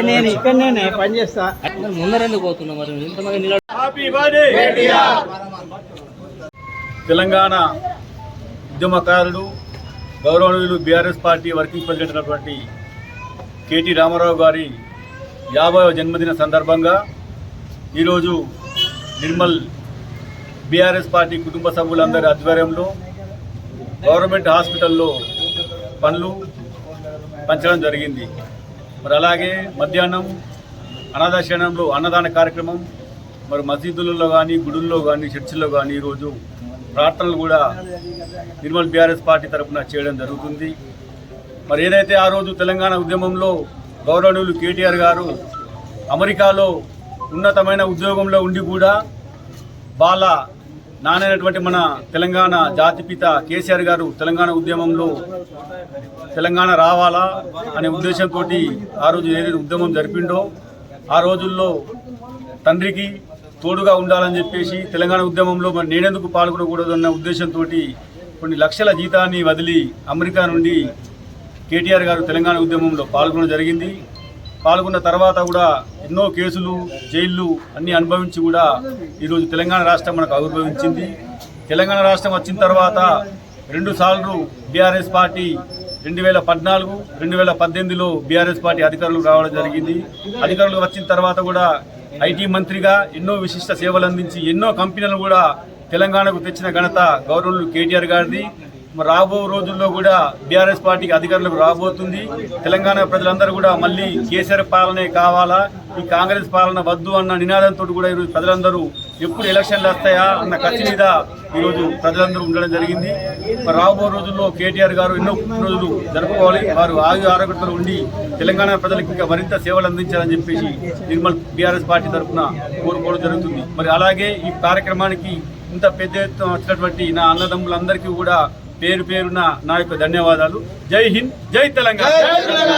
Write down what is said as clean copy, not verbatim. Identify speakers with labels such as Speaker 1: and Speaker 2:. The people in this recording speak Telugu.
Speaker 1: నేను ఇక్కడనే పని చేస్తా.
Speaker 2: ముందరెందుకు పోతున్నా మరి ఇంతమంది
Speaker 3: తెలంగాణ ఉద్యమకారుడు గౌరవనీయులు బీఆర్ఎస్ పార్టీ వర్కింగ్ ప్రెసిడెంట్ అయినటువంటి కేటీ రామారావు గారి 50వ జన్మదిన సందర్భంగా ఈరోజు నిర్మల్ బీఆర్ఎస్ పార్టీ కుటుంబ సభ్యులందరి ఆధ్వర్యంలో గవర్నమెంట్ హాస్పిటల్లో పనులు పంచడం జరిగింది. మరి అలాగే మధ్యాహ్నం అనాథాశ్రమంలో అన్నదాన కార్యక్రమం, మరి మసీదులలో కానీ గుడుల్లో కానీ చర్చిల్లో కానీ ఈరోజు ప్రార్థనలు కూడా నిర్మల్ బీఆర్ఎస్ పార్టీ తరఫున చేయడం జరుగుతుంది. మరి ఏదైతే ఆ రోజు తెలంగాణ ఉద్యమంలో గౌరవనీయులు కేటీఆర్ గారు అమెరికాలో ఉన్నతమైన ఉద్యోగంలో ఉండి కూడా వాళ్ళ నానైనటువంటి మన తెలంగాణ జాతిపిత కేసీఆర్ గారు తెలంగాణ ఉద్యమంలో తెలంగాణ రావాలా అనే ఉద్దేశంతో ఆ రోజు ఏదైతే ఉద్యమం జరిపిండో ఆ రోజుల్లో తండ్రికి తోడుగా ఉండాలని చెప్పేసి తెలంగాణ ఉద్యమంలో మరి నేనెందుకు పాల్గొనకూడదన్న ఉద్దేశంతో కొన్ని లక్షల జీతాన్ని వదిలి అమెరికా నుండి కేటీఆర్ గారు తెలంగాణ ఉద్యమంలో పాల్గొనడం జరిగింది. పాల్గొన్న తర్వాత కూడా ఎన్నో కేసులు, జైళ్ళు అన్నీ అనుభవించి కూడా ఈరోజు తెలంగాణ రాష్ట్రం మనకు ఆవిర్భవించింది. తెలంగాణ రాష్ట్రం వచ్చిన తర్వాత 2 సార్లు బీఆర్ఎస్ పార్టీ 2014, 2018లో బీఆర్ఎస్ పార్టీ అధికారులకు రావడం జరిగింది. అధికారులు వచ్చిన తర్వాత కూడా ఐటీ మంత్రిగా ఎన్నో విశిష్ట సేవలు అందించి ఎన్నో కంపెనీలను కూడా తెలంగాణకు తెచ్చిన ఘనత గౌరవనీయులు కేటీఆర్ గారిది. రాబో రోజుల్లో కూడా బీఆర్ఎస్ పార్టీకి అధికారులకు రాబోతుంది. తెలంగాణ ప్రజలందరూ కూడా మళ్ళీ కేసీఆర్ పాలనే కావాలా, ఈ కాంగ్రెస్ పాలన వద్దు అన్న నినాదంతో కూడా ఈరోజు ప్రజలందరూ ఎప్పుడు ఎలక్షన్లు వస్తాయా అన్న ఖర్చు మీద ఈరోజు ప్రజలందరూ ఉండడం జరిగింది. మరి రాబో రోజుల్లో కేటీఆర్ గారు ఎన్నో రోజులు జరుపుకోవాలి, వారు ఆరోగ్యతలు ఉండి తెలంగాణ ప్రజలకు ఇంకా మరింత సేవలు అందించాలని చెప్పేసి నిర్మల్ బీఆర్ఎస్ పార్టీ తరఫున కోరుకోవడం జరుగుతుంది. మరి అలాగే ఈ కార్యక్రమానికి ఇంత పెద్ద ఎత్తున వచ్చినటువంటి నా అన్నదమ్ములందరికీ కూడా పేరు పేరున నా యొక్క ధన్యవాదాలు. జై హింద్, జై తెలంగాణ.